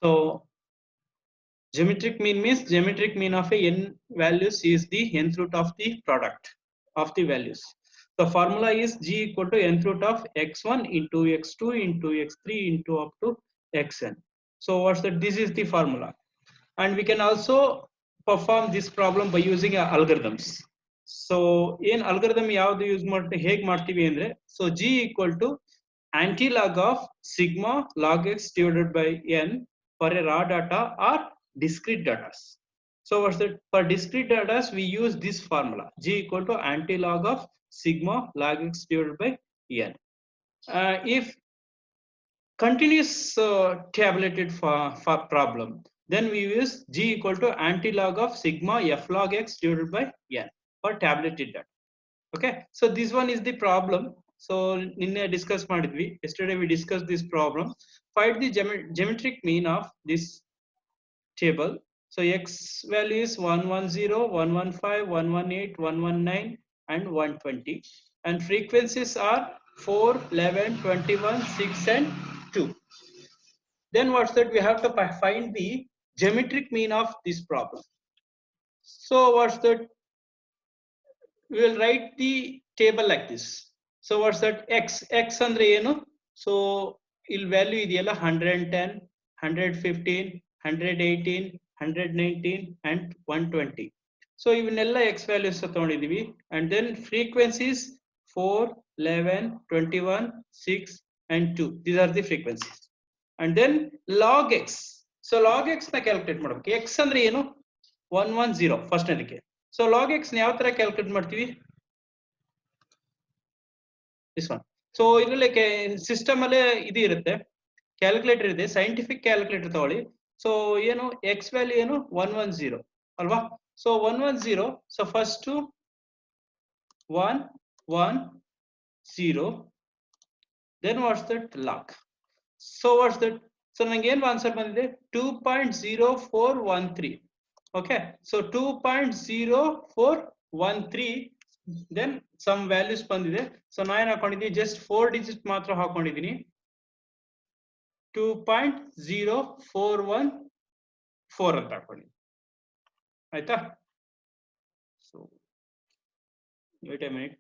So geometric mean means geometric mean of a n values is the nth root of the product of the values. The formula is g equal to nth root of x1 into x2 into x3 into up to xn. So what's that? This is the formula, and we can also perform this problem by using algorithms. So in algorithm ಯಾವುದು use ಮಾಡ್ತೀವಿ, ಹೇಗೆ ಮಾಡ್ತೀವಿ ಅಂದ್ರೆ, so g equal to anti-log of sigma log x divided by n for a raw data or discrete data. So what's that? For discrete data we use this formula, g equal to anti-log of sigma log x divided by n. If continuous tabulated for problem, then we use g equal to anti-log of sigma f log x divided by n for tabulated data. Okay, so this one is the problem. So ninne discuss madidvi, yesterday we discussed this problem. Find the geometric mean of this table. So x value is 110, 115, 118, 119 and 120, and frequencies are 4, 11, 21, 6 and 2. Then what's that? We have to find the geometric mean of this problem. So what's that? We will write the table like this. So what's that? X andre enu? So il value ideyalla 110, 115, 118, 119 and 120. So ಇವನ್ನೆಲ್ಲ x values ತಗೊಂಡಿದೀವಿ, and then frequencies 4, 11, 21, 6 and 2. These are the frequencies. And then log x. So log x na calculate ಮಾಡಬೇಕು. x ಅಂದ್ರೆ ಏನು? 110 first ಅದಕ್ಕೆ. So log x ನ ಯಾವ ತರ calculate ಮಾಡ್ತೀವಿ? This one. So ಇದರಲ್ಲಿ ಸಿಸ್ಟಮ್ ಅಲ್ಲೇ ಇದು ಇರುತ್ತೆ, ಕ್ಯಾಲ್ಕುಲೇಟರ್ ಇದೆ, ಸೈಂಟಿಫಿಕ್ ಕ್ಯಾಲ್ಕುಲೇಟರ್ ತಗೊಳ್ಳಿ. ಸೊ ಏನು x ವ್ಯಾಲ್ಯೂ ಏನು? 110 ಅಲ್ವಾ? So 110. So first 110, then what's that? Log. So what's that? So ನನಗೆ ಏನು ಆನ್ಸರ್ ಬಂದಿದೆ? 2.0413. Okay, so 2.0413. then some values ಬಂದಿದೆ. ಸೊ ನಾನು ಏನು ಹಾಕೊಂಡಿದ್ದೀನಿ? just 4 digit ಮಾತ್ರ ಹಾಕೊಂಡಿದ್ದೀನಿ. 2.0414 ಅಂತ ಹಾಕೊಂಡಿದ್ದೀನಿ. ಆಯ್ತಾ? So wait a minute.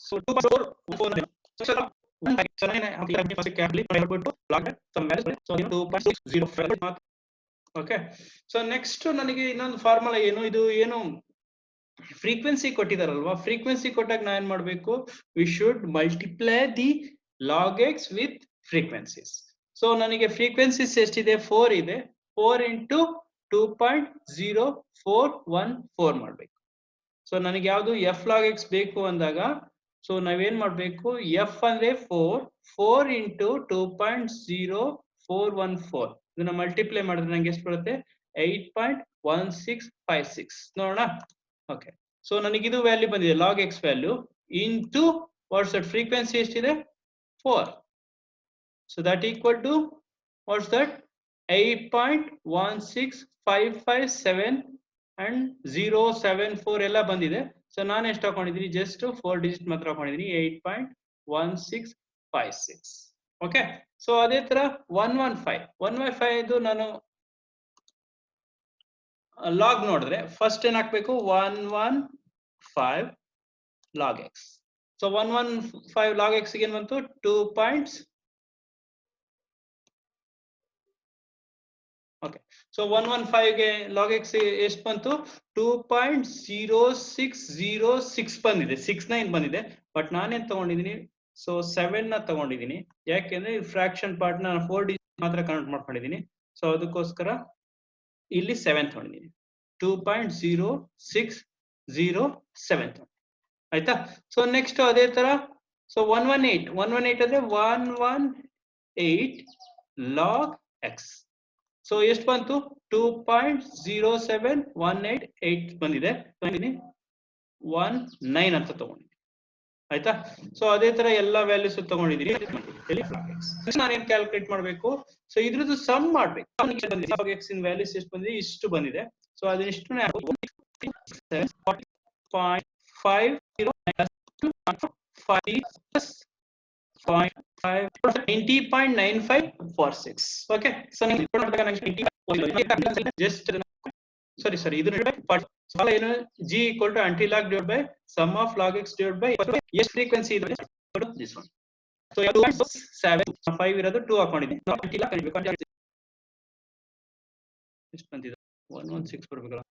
So 2.414. So okay, so next ನನಗೆ ಇನ್ನೊಂದು ಫಾರ್ಮುಲಾ ಏನು, ಇದು ಏನು ಫ್ರೀಕ್ವೆನ್ಸಿ ಕೊಟ್ಟಿದಾರಲ್ವಾ, ಫ್ರೀಕ್ವೆನ್ಸಿ ಕೊಟ್ಟಾಗ ನಾನು ಏನ್ ಮಾಡಬೇಕು? We should multiply the log X with frequencies. So ನನಗೆ ಫ್ರೀಕ್ವೆನ್ಸೀಸ್ ಎಷ್ಟಿದೆ? 4 ಇದೆ. 4 into 2.0414 ಮಾಡಬೇಕು. ಸೊ ನನಗೆ ಯಾವುದು ಎಫ್ ಲಾಗ್ ಎಕ್ಸ್ ಬೇಕು ಅಂದಾಗ, ಸೊ ನಾವೇನ್ ಮಾಡ್ಬೇಕು? ಎಫ್ ಅಂದ್ರೆ 4 into 2.0414 ಇದನ್ನ ಮಲ್ಟಿಪ್ಲೈ ಮಾಡಿದ್ರೆ ನಂಗೆ ಎಷ್ಟು ಬರುತ್ತೆ? 8.1656. ನೋಡೋಣ. ಓಕೆ, ಸೊ ನನಗಿದು ವ್ಯಾಲ್ಯೂ ಬಂದಿದೆ, log x value into what's that? Frequency ಎಷ್ಟಿದೆ? 4. So that equal to what's that? 8.16557 and 074 ಎಲ್ಲ ಬಂದಿದೆ. ಸೊ ನಾನು ಎಷ್ಟು ಹಾಕೊಂಡಿದ್ದೀನಿ? ಜಸ್ಟ್ 4 ಡಿಜಿಟ್ ಮಾತ್ರ ಹಾಕೊಂಡಿದ್ದೀನಿ, 8.1656. ಓಕೆ, ಸೊ ಅದೇ ತರ 115 ಇದು ನಾನು ಲಾಗ್ ನೋಡಿದ್ರೆ ಫಸ್ಟ್ ಏನ್ ಹಾಕ್ಬೇಕು? 115 log X. So 115 log X ಏನ್ ಬಂತು? 2. ಓಕೆ, ಸೊ 115 ಗೆ ಲಾಗ್ ಎಕ್ಸ್ ಎಷ್ಟು ಬಂತು? 2.0606 ಬಂದಿದೆ, 69 ಬಂದಿದೆ. ಬಟ್ ನಾನೇನ್ ತಗೊಂಡಿದ್ದೀನಿ? ಸೊ 7 ನ ತಗೊಂಡಿದ್ದೀನಿ. ಯಾಕೆಂದ್ರೆ ಫ್ರಾಕ್ಷನ್ ಪಾರ್ಟ್ ನ 4 ಡಿಜಿಟ್ ಮಾತ್ರ ಕನ್ವರ್ಟ್ ಮಾಡ್ಕೊಂಡಿದ್ದೀನಿ. ಸೊ ಅದಕ್ಕೋಸ್ಕರ ಇಲ್ಲಿ 7 ತಗೊಂಡಿದ್ದೀನಿ. 2.0607 ಆಯ್ತಾ? ಸೊ ನೆಕ್ಸ್ಟ್ ಅದೇ ತರ ಸೊ 118 ಅಂದ್ರೆ 118 ಲಾಗ್ ಎಕ್ಸ್. ಸೊ ಎಷ್ಟು ಬಂತು? 2.07188 ಬಂದಿದೆ. 19 ಅಂತ ತಗೊಂಡಿದ್ದೀನಿ. ಆಯ್ತಾ. ಸೊ ಅದೇ ತರ ಎಲ್ಲಾ ವ್ಯಾಲ್ಯೂಸ್ ತಗೊಂಡಿದೀನಿ. ನಾನು ಏನ್ ಕ್ಯಾಲ್ಕುಲೇಟ್ ಮಾಡಬೇಕು, ಸೊ ಇದ್ರದ್ದು ಸಮ್ ಮಾಡ್ಬೇಕು. x ಇನ್ ವ್ಯಾಲ್ಯೂಸ್ ಎಷ್ಟು ಬಂದಿದೆ, ಇಷ್ಟು ಬಂದಿದೆ. ಸೊ ಅದೆಷ್ಟು 90.9546. okay, so just sorry ಇದು ಏನು g equal to anti-log divided by sum of log x divided by ಎಷ್ಟು frequency ಇದೆ, this one. so 7 5 ಇರೋದು 2 ಹಾಕೊಂಡಿದ್ದೀನಿ. anti-log ಕಂಡುಹಿಡಿಯಬೇಕು. ಎಷ್ಟು ಬಂದಿದೆ 116 ಬರಬೇಕಲ್ಲ.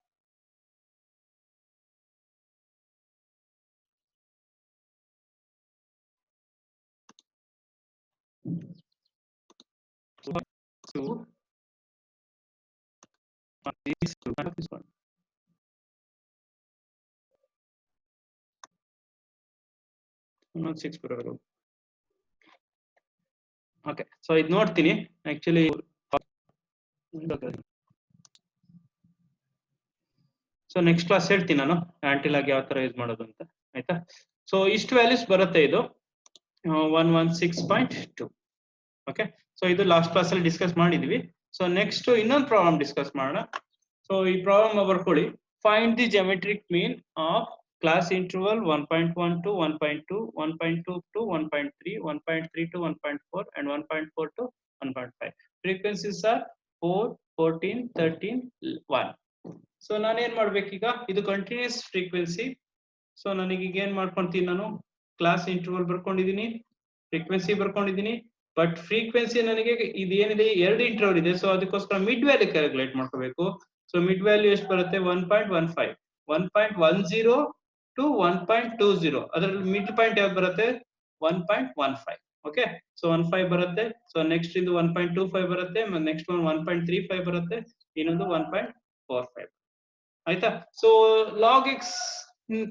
this one. ಓಕೆ, ಸೊ ಇದು ನೋಡ್ತೀನಿ ಆಕ್ಚುಲಿ. ಸೊ ನೆಕ್ಸ್ಟ್ ಕ್ಲಾಸ್ ಹೇಳ್ತೀನಿ ನಾನು ಆಂಟಿಲಾಗ್ ಯಾವ ತರ ಯೂಸ್ ಮಾಡೋದು ಅಂತ, ಆಯ್ತಾ. ಸೊ ಇಷ್ಟು ವ್ಯಾಲ್ಯೂಸ್ ಬರುತ್ತೆ, ಇದು 116.2. ಓಕೆ, ಸೊ ಇದು ಲಾಸ್ಟ್ ಕ್ಲಾಸ್ ಅಲ್ಲಿ ಡಿಸ್ಕಸ್ ಮಾಡಿದ್ವಿ. ಸೊ ನೆಕ್ಸ್ಟ್ ಇನ್ನೊಂದು ಪ್ರಾಬ್ಲಮ್ ಡಿಸ್ಕಸ್ ಮಾಡೋಣ. ಸೊ ಈ ಪ್ರಾಬ್ಲಮ್ ಬರ್ಕೊಳ್ಳಿ. Find the geometric mean of class interval 1.1 to 1.2, 1.2 to 1.3, 1.3 to 1.4 and 1.4 to 1.5. frequencies are 4, 14, 13, 1. so ನಾನು ಏನ್ ಮಾಡ್ಬೇಕು ಈಗ, ಇದು ಕಂಟಿನ್ಯೂಸ್ ಫ್ರೀಕ್ವೆನ್ಸಿ. ಸೊ ನನಗೆ ಈಗ ಏನ್ ಮಾಡ್ಕೊಂತೀನಿ, ನಾನು ಕ್ಲಾಸ್ ಇಂಟರ್ವಲ್ ಬರ್ಕೊಂಡಿದ್ದೀನಿ, ಫ್ರೀಕ್ವೆನ್ಸಿ ಬರ್ಕೊಂಡಿದ್ದೀನಿ. ಬಟ್ ಫ್ರೀಕ್ವೆನ್ಸಿ ನನಗೆ ಇದೇನಿದೆ 2 ಇಂಟರ್ವಲ್ ಇದೆ. ಸೊ ಅದಕ್ಕೋಸ್ಕರ ಮಿಡ್ ವ್ಯಾಲ್ಯೂ ಕ್ಯಾಲ್ಕುಲೇಟ್ ಮಾಡ್ಕೋಬೇಕು. ಸೊ ಮಿಡ್ ವ್ಯಾಲ್ಯೂ ಎಷ್ಟು ಬರುತ್ತೆ, 1.15, 1.10 to 1.20. ಅದರಲ್ಲಿ ಮಿಡ್ ಪಾಯಿಂಟ್ ಯಾವ್ದು ಬರುತ್ತೆ, 1.15. ಓಕೆ, ಸೊ 15 ಬರುತ್ತೆ. ಸೊ ನೆಕ್ಸ್ಟ್ ಇದು 1.25 ಬರುತ್ತೆ, ನೆಕ್ಸ್ಟ್ ಒಂದು 1.35 ಬರುತ್ತೆ, ಇನ್ನೊಂದು 1.45. ಆಯ್ತಾ. ಸೊ ಲಾಗ್ ಎಕ್ಸ್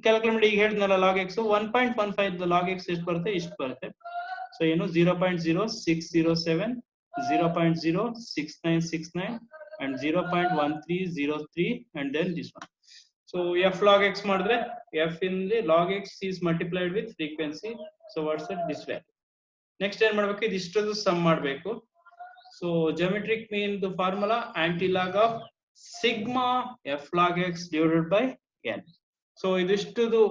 ಕ್ಯಾಲ್ಕುಲೇಟ್ ಮಾಡಿ. ಈಗ ಹೇಳಿದ್ನಲ್ಲ ಲಾಗ್ ಎಕ್ಸ್ 1.15 ಲಾಗ್ ಎಕ್ಸ್ ಎಷ್ಟು ಬರುತ್ತೆ, ಇಷ್ಟು ಬರುತ್ತೆ. ಸೊ ಏನು 0.0607, 0.06969 and 0.1303 and then this one. So f log x ಮಾಡಿದ್ರೆ f in the log x is multiplied with frequency. So what's that, this value. next ಏನ್ ಮಾಡಬೇಕು, ಇದಿಷ್ಟದು ಸಮ್ ಮಾಡಬೇಕು. So geometric mean the formula anti-log of sigma f log x divided by n. So ಇದಿಷ್ಟದು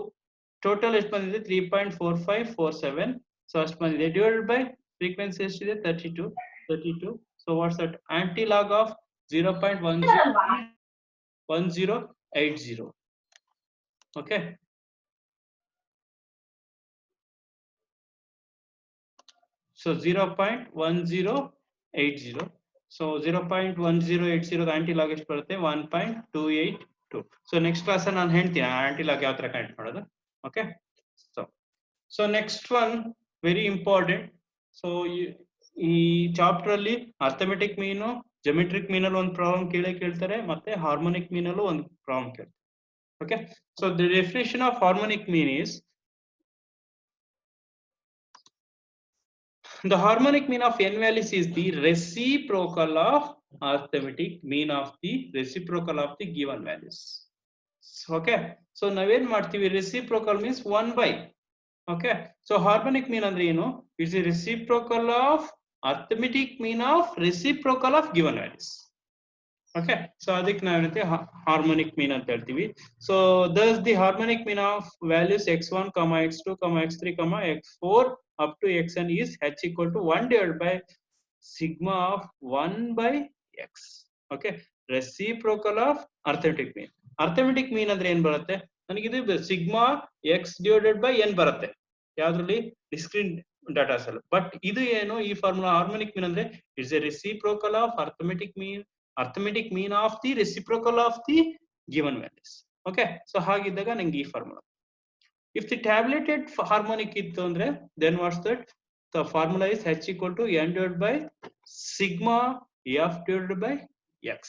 total ಎಷ್ಟು ಬಂದಿದೆ, 3.4547. So ಅಷ್ಟು ಬಂದಿದೆ, divided by frequency ಎಷ್ಟಿದೆ, 32. so what's that, anti-log of 0.1080. okay, so 0.1080. so 0.1080 anti-log ಎಷ್ಟು ಬರುತ್ತೆ, 1.282. so next class ನಾನು ಹೇಳ್ತೀನಿ anti-log ಯಾವ ತರ ಕನೆಕ್ಟ್ ಮಾಡೋದು. okay, so next one very important. so ಈ ಚಾಪ್ಟರ್ ಅಲ್ಲಿ ಅರ್ಥಮೆಟಿಕ್ ಮೀನು, ಜಿಯೋಮೆಟ್ರಿಕ್ ಮೀನ್ ಅಲ್ಲಿ ಒಂದು ಪ್ರಾಬ್ಲಮ್ ಕೇಳ್ತಾರೆ, ಮತ್ತೆ ಹಾರ್ಮೋನಿಕ್ ಮೀನ್ ಅಲ್ಲೂ ಒಂದು ಪ್ರಾಬ್ಲಮ್ ಕೇಳ್ತಾರೆ. okay, so the definition of harmonic mean is the harmonic mean of n values is the reciprocal of arithmetic mean of the reciprocal of the given values. okay, so ನಾವೇನ್ ಮಾಡ್ತೀವಿ, reciprocal means 1/. okay, so harmonic mean ಅಂದ್ರೆ ಏನು, it's the reciprocal of arithmetic mean of reciprocal of given values. okay, so ಅದಕ್ಕೆ ನಾವೇನಂತೆ harmonic ಮೀನ್ ಅಂತ ಹೇಳ್ತೀವಿ. so thus the harmonic mean of values x1, x2, x3, x4 up to xn is h equal to 1 divided by sigma of 1 by x. okay, reciprocal of arithmetic mean. arithmetic mean ಅಂದ್ರೆ ಏನ್ ಬರುತ್ತೆ, ನನಗೆ ಇದು sigma x divided by n ಬರುತ್ತೆ ಯಾವ್ದ್ರಲ್ಲಿ, discrete ಡಾಟಾಸ್ ಅಲ್ಲ. But ಇದು ಏನು, ಈ ಫಾರ್ಮುಲಾ ಹಾರ್ಮೋನಿಕ್ ಮೀನ್ ಅಂದ್ರೆ it's A reciprocal of arithmetic mean of the reciprocal of the given values. okay, so ಹಾಗಿದ್ದಾಗ ನಂಗೆ ಈ formula. if the tabulated harmonic ಇತ್ತು ಅಂದ್ರೆ then what's that, the formula is h equal to n divided by sigma f divided by x.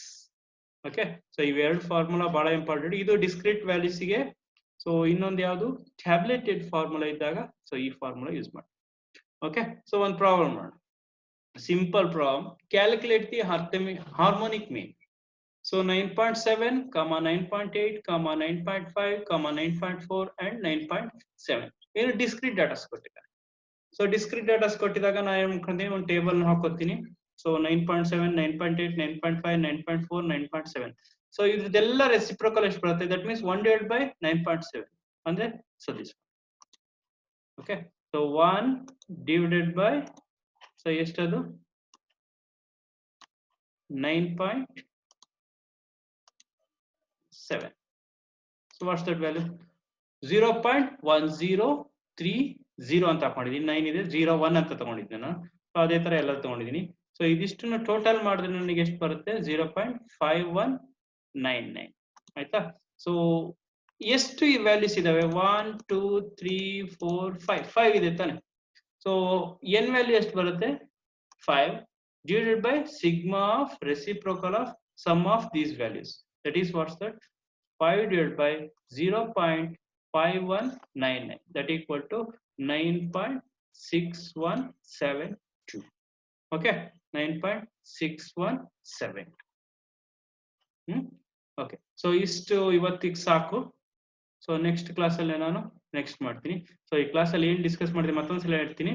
okay, so ಇವೆರಡು formula ಬಹಳ important. ಇದು discrete values ಗೆ. So ಇನ್ನೊಂದು ಯಾವುದು, ಟ್ಯಾಬ್ಲೆಟೆಡ್ ಫಾರ್ಮುಲಾ ಇದ್ದಾಗ ಸೊ ಈ ಫಾರ್ಮುಲಾ ಯೂಸ್ ಮಾಡಿ. ಓಕೆ, ಸೊ ಒಂದು ಪ್ರಾಬ್ಲಮ್ ಮಾಡೋಣ, simple problem. Calculate the harmonic mean. So 9.7, 9.8, 9.5, 9.4 and 9.7. ಏನು ಡಿಸ್ಕ್ರೀಟ್ ಡಾಟಾಸ್ ಕೊಟ್ಟಿದ್ದಾರೆ. ಸೊ ಡಿಸ್ಕ್ರೀಟ್ ಡಾಟಾಸ್ ಕೊಟ್ಟಿದಾಗ ನಾನು ಏನು ಮಾಡ್ಕೊಂತೀನಿ, ಒಂದು ಟೇಬಲ್ ಹಾಕೋತೀನಿ. ಸೊ 9.7, 9.8, 9.5, 9.4, 9.7. ಸೊ ಇದೆಲ್ಲ ರೆಸಿಪ್ರೋಕಲ್ ಎಷ್ಟು ಬರುತ್ತೆ? ದಟ್ ಮೀನ್ಸ್ 1 divided by 9.7 ಅಂದ್ರೆ so this. Okay, so 1 divided by, so ಎಷ್ಟದು 9.7. So what's that value? 0.1030 ಅಂತ ಹಾಕೊಂಡಿದ್ದೀನಿ. 9 ಇದೆ, 01 ಅಂತ ತಗೊಂಡಿದ್ದೀನಿ ನಾನು. ಸೊ ಅದೇ ತರ ಎಲ್ಲ ತಗೊಂಡಿದ್ದೀನಿ. ಸೊ ಇದಿಷ್ಟನ್ನು ಟೋಟಲ್ ಮಾಡಿದ್ರೆ ನನಗೆ ಎಷ್ಟು ಬರುತ್ತೆ? 0.5199. ಆಯ್ತಾ? ಸೊ ಎಷ್ಟು ಈ ವ್ಯಾಲ್ಯೂಸ್ ಇದಾವೆ? 1 2 3 4 5 ಇದೆ ತಾನೆ. ಸೊ n ವ್ಯಾಲ್ಯೂ ಎಷ್ಟು ಬರುತ್ತೆ? 5 divided by sigma of reciprocal of sum of these values. That is what's that? 5 divided by 0.5199. That equal to 9.6172. Okay, 9.6172. Okay, so ಇಷ್ಟು ಇವತ್ತಿಗೆ ಸಾಕು. ಸೊ ನೆಕ್ಸ್ಟ್ ಕ್ಲಾಸ್ ಅಲ್ಲಿ ನಾನು ನೆಕ್ಸ್ಟ್ ಮಾಡ್ತೀನಿ. ಸೊ ಈ ಕ್ಲಾಸ್ ಅಲ್ಲಿ ಏನ್ ಡಿಸ್ಕಸ್ ಮಾಡಿದ್ರೆ ಮತ್ತೊಂದ್ಸಲ ಹೇಳ್ತೀನಿ.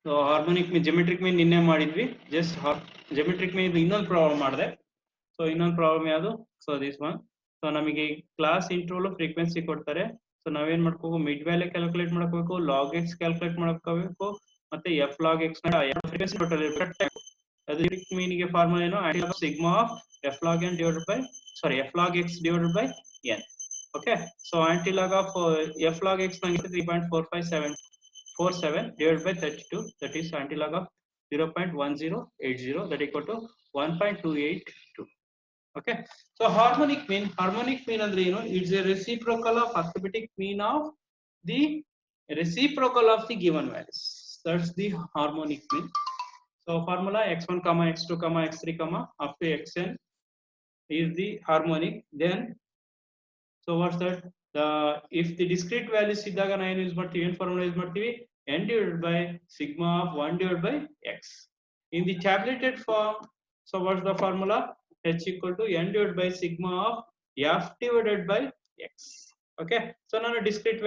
ಸೊ ಹಾರ್ಮೋನಿಕ್ ಮೀನ್, ಜೆಮೆಟ್ರಿಕ್ ಮೀನ್ ನಿನ್ನೆ ಮಾಡಿದ್ವಿ. ಜಸ್ಟ್ ಜೆಮೆಟ್ರಿಕ್ ಮೀನ್ ಇನ್ನೊಂದು ಪ್ರಾಬ್ಲಮ್ ಮಾಡಿದೆ. ಸೊ ಇನ್ನೊಂದು ಪ್ರಾಬ್ಲಮ್ ಯಾವುದು? So this one. ಸೊ ನಮಗೆ ಕ್ಲಾಸ್ ಇಂಟ್ರೋಲ್ ಫ್ರೀಕ್ವೆನ್ಸಿ ಕೊಡ್ತಾರೆ. ಸೊ ನಾವೇನ್ ಮಾಡ್ಕೋಬೇಕು? ಮಿಡ್ ವ್ಯಾಲ್ಯೂ ಕ್ಯಾಲ್ಕುಲೇಟ್ ಮಾಡ್ಕೋಬೇಕು, ಲಾಗ್ ಎಕ್ಸ್ ಕ್ಯಾಲ್ಕುಲೇಟ್ ಮಾಡ್ಕೋಬೇಕು, ಮತ್ತೆ F log X frequency total ಅದು ಮೀನ್ ಗೆ ಫಾರ್ಮುಲಾ ಏನು? Sigma of F log N divided by F log X divided by N. Okay, so aunty log of F log X ನಂಗೆ 3.4547 divided by 32. That is anti-log of 0.1080. That equal to 1.282. Okay, so harmonic mean ಅಂದ್ರೆ ಏನು? It's a reciprocal of arithmetic mean of the reciprocal of the given values. That's the harmonic mean. So formula x1, x2, x3, up to xn is the harmonic. Then so what's that? If the discrete values ಇದ್ದಾಗ ನಾವು ಏನು use ಮಾಡ್ತೀವಿ? ಏನು formula use ಮಾಡ್ತೀವಿ? n divided by sigma of 1 divided by x. In the tabulated form, so what's the formula? H equal to n divided by sigma of f divided by x. Okay, so ನಾನು discrete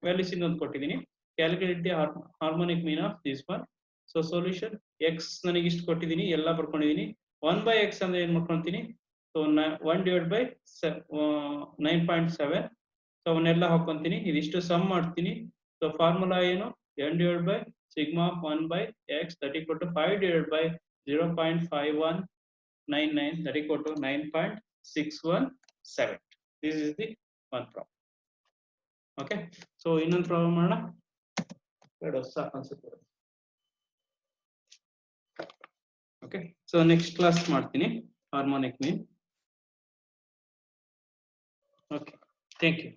values ಇನ್ನೊಂದು ಕೊಟ್ಟಿದ್ದೀನಿ. Calculate the harmonic mean of this one. So solution x ನನಗೆ ಇಷ್ಟು ಕೊಟ್ಟಿದ್ದೀನಿ, ಎಲ್ಲ ಬರ್ಕೊಂಡಿದ್ದೀನಿ. 1 by x ಅಂದ್ರೆ ಏನು ಮಾಡ್ಕೊಂತೀನಿ? So 1 divided by 9.7. ಸೊ ಅವನ್ನೆಲ್ಲ ಹಾಕೊಂತೀನಿ, ಇದಿಷ್ಟು ಸಮ್ ಮಾಡ್ತೀನಿ. ಸೊ ಫಾರ್ಮುಲಾ ಏನು? n divided by sigma of 1 by x, that equal to 5 divided by 0.5199, that equal to 9.617. This is the one problem. Okay, so ಇನ್ನೊಂದು problem ಮಾಡೋಣ. Okay, so next class ಮಾಡ್ತೀನಿ harmonic mean. Okay, thank you.